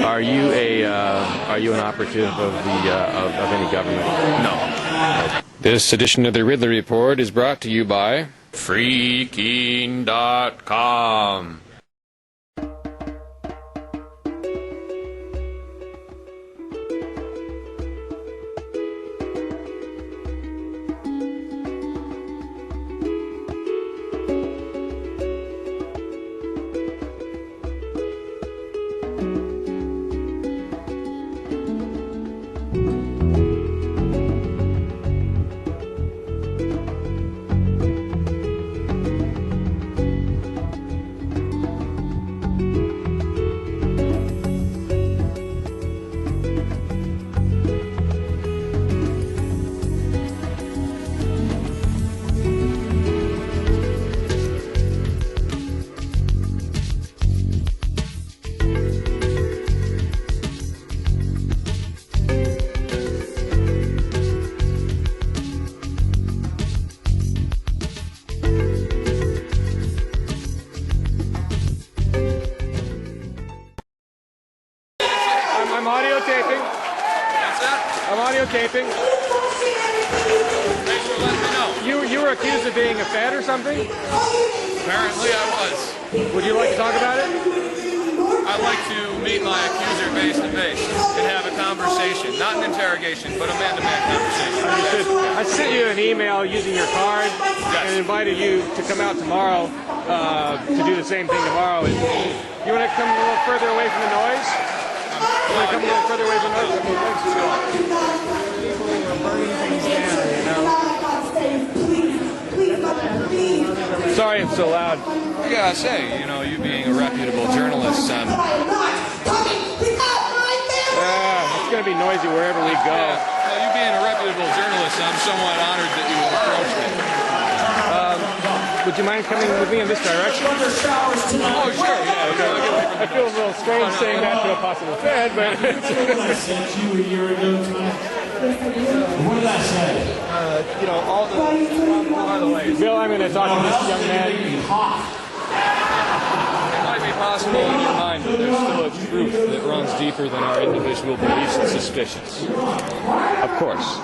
Are you an operative of any government? No. This edition of the Ridley Report is brought to you by Freaking.com. I'm audio taping. What's that? I'm audio taping. Thanks for letting me know. You were accused of being a Fed or something? Apparently I was. Would you like to talk about it? I'd like to meet my accuser face to face and have a conversation. Not an interrogation, but a man-to-man conversation. I sent you an email using your card and invited you to come out tomorrow to do the same thing tomorrow. You want to come a little further away from the noise? You want to come a little further away from the noise? People are burning things down, you know? Sorry I'm so loud. I gotta say, you know, you being a reputable journalist, it's going to be noisy wherever we go. You being a reputable journalist, I'm somewhat honored that you would approach me. Would you mind coming with me in this direction? Oh, sure, yeah. Okay. I feel a little strange saying that to a possible Fed, but... I sent you a year ago tonight. What did I say? You know, all the ways. Bill, I'm going to talk to this young man. It might be possible in your mind that there's still a truth that runs deeper than our individual beliefs and suspicions. Of course.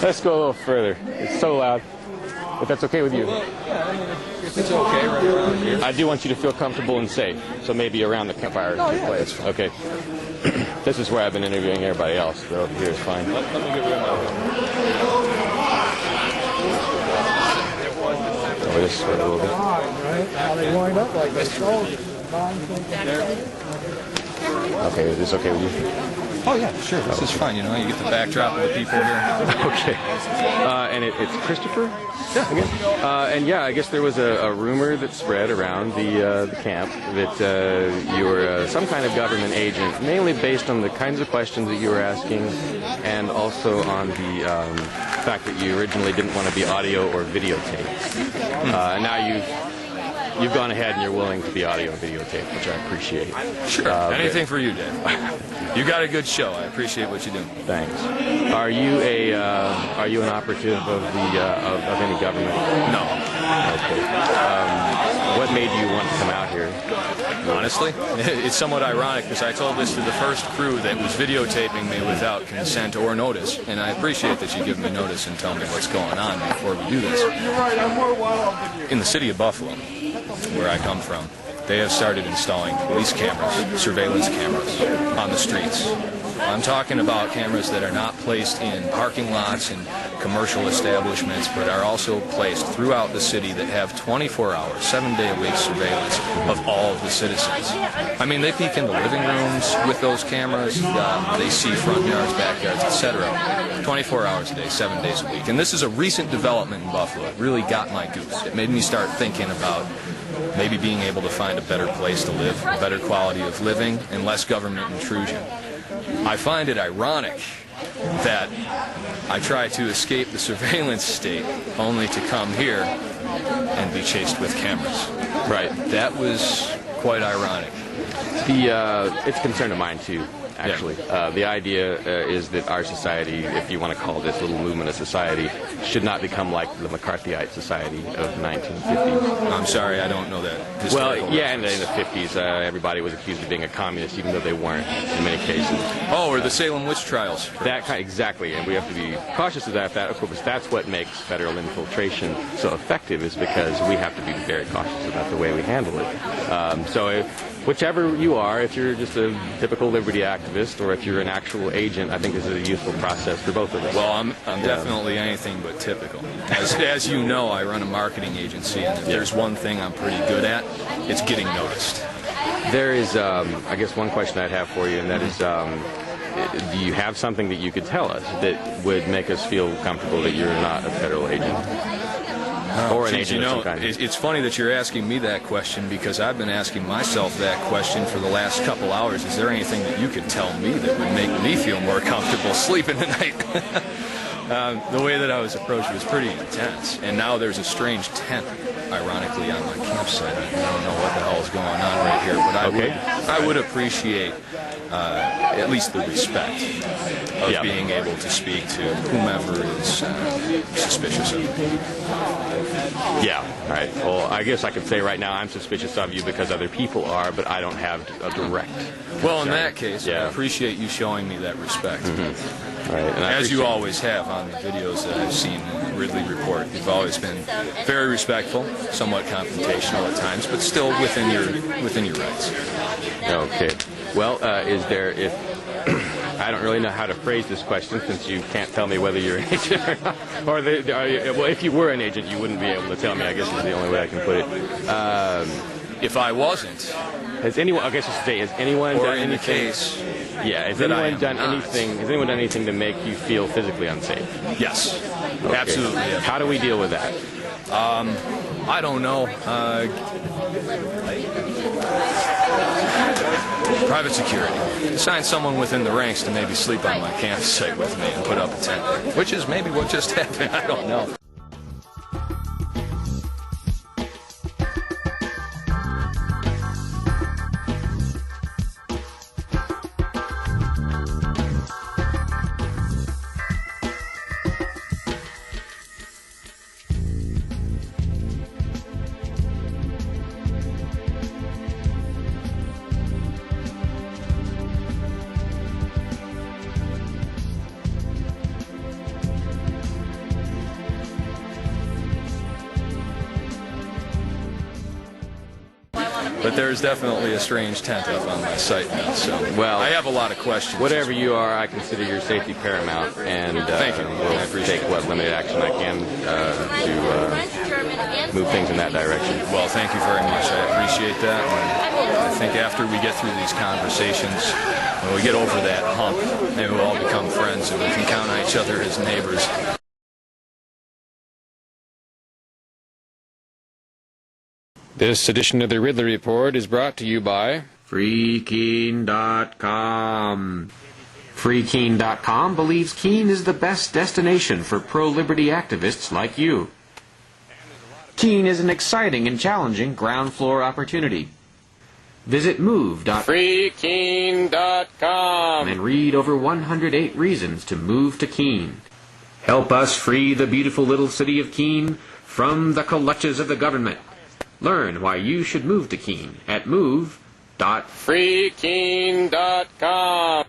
Let's go a little further. It's so loud. If that's okay with you. Well, yeah, I mean, if it's okay right around here. I do want you to feel comfortable and safe. So maybe around the campfire. Oh, yeah, that's fine. Okay. This is where I've been interviewing everybody else, but over here is fine. Let me get rid of my Over this way a little bit. How they wind up like this. Okay, is this okay with you? Oh, yeah, sure. This is fun, you know. You get the backdrop of the people here. Okay. And it's Christopher? Yeah. Again? And yeah, I guess there was a rumor that spread around the camp that you were some kind of government agent, mainly based on the kinds of questions that you were asking and also on the fact that you originally didn't want to be audio or videotaped. And now you've gone ahead and you're willing to be audio and videotaped, which I appreciate. Sure. Anything for you, Dave. You got a good show. I appreciate what you do. Thanks. Are you an operative of any government? No. Okay. What made you want to come out here? Honestly, it's somewhat ironic because I told this to the first crew that was videotaping me without consent or notice, and I appreciate that you give me notice and tell me what's going on before we do this. You're right, I'm more wild than you. In the city of Buffalo, where I come from, they have started installing police cameras, surveillance cameras on the streets. I'm talking about cameras that are not placed in parking lots and commercial establishments, but are also placed throughout the city that have 24-hour, 7-day-a-week surveillance of all of the citizens. I mean, they peek into living rooms with those cameras. They see front yards, backyards, etc. 24 hours a day, 7 days a week. And this is a recent development in Buffalo. It really got my goose. It made me start thinking about maybe being able to find a better place to live, a better quality of living, and less government intrusion. I find it ironic that I try to escape the surveillance state only to come here and be chased with cameras. Right. That was quite ironic. It's a concern of mine too. actually. The idea is that our society, if you want to call this little movement a society, should not become like the McCarthyite society of 1950. I'm sorry, I don't know that. Well, yeah, in the 50s, everybody was accused of being a communist, even though they weren't in many cases. Oh, or the Salem witch trials. That kind, exactly, and we have to be cautious of that. Of course, that's what makes federal infiltration so effective, is because we have to be very cautious about the way we handle it. So whichever you are, if you're just a typical liberty activist or if you're an actual agent, I think this is a useful process for both of us. Well, I'm definitely anything but typical. As you know, I run a marketing agency, and if there's one thing I'm pretty good at, it's getting noticed. There is, I guess, one question I'd have for you, and that is, do you have something that you could tell us that would make us feel comfortable that you're not a federal agent? Or an agent of some kind? It's funny that you're asking me that question, because I've been asking myself that question for the last couple hours. Is there anything that you could tell me that would make me feel more comfortable sleeping tonight? The way that I was approached was pretty intense. And now there's a strange tent, ironically, on my campsite. I don't know what the hell is going on right here, but I would appreciate at least the respect of being able to speak to whomever is suspicious of me. Yeah, right. Well, I guess I could say right now I'm suspicious of you because other people are, but I don't have a direct. Well, in that case, I appreciate you showing me that respect. Right. And as you always have on the videos that I've seen in Ridley Report. You've always been very respectful, somewhat confrontational at times, but still within your rights. Okay. Well, is there, if I don't really know how to phrase this question, since you can't tell me whether you're an agent or not, or well, if you were an agent, you wouldn't be able to tell me. I guess is the only way I can put it. If I wasn't, has anyone? I guess I should say, has anyone or done in anything? the case, yeah. Has that anyone I done am anything? Has anyone done anything to make you feel physically unsafe? yes, Okay. absolutely. Yes. How do we deal with that? I don't know. Private security. Assign someone within the ranks to maybe sleep on my campsite with me and put up a tent, which is maybe what just happened. I don't know. But there's definitely a strange tent up on my site now, so well, I have a lot of questions. Whatever you are, I consider your safety paramount, and thank you. We'll take what limited action I can to move things in that direction. Well, thank you very much. I appreciate that. And I think after we get through these conversations, when we get over that hump, maybe we'll all become friends and we can count on each other as neighbors. This edition of the Ridley Report is brought to you by FreeKeene.com. FreeKeene.com believes Keene is the best destination for pro-liberty activists like you. Keene is an exciting and challenging ground floor opportunity. Visit move.freekeene.com and read over 108 reasons to move to Keene. Help us free the beautiful little city of Keene from the clutches of the government. Learn why you should move to Keene at move.freekeene.com.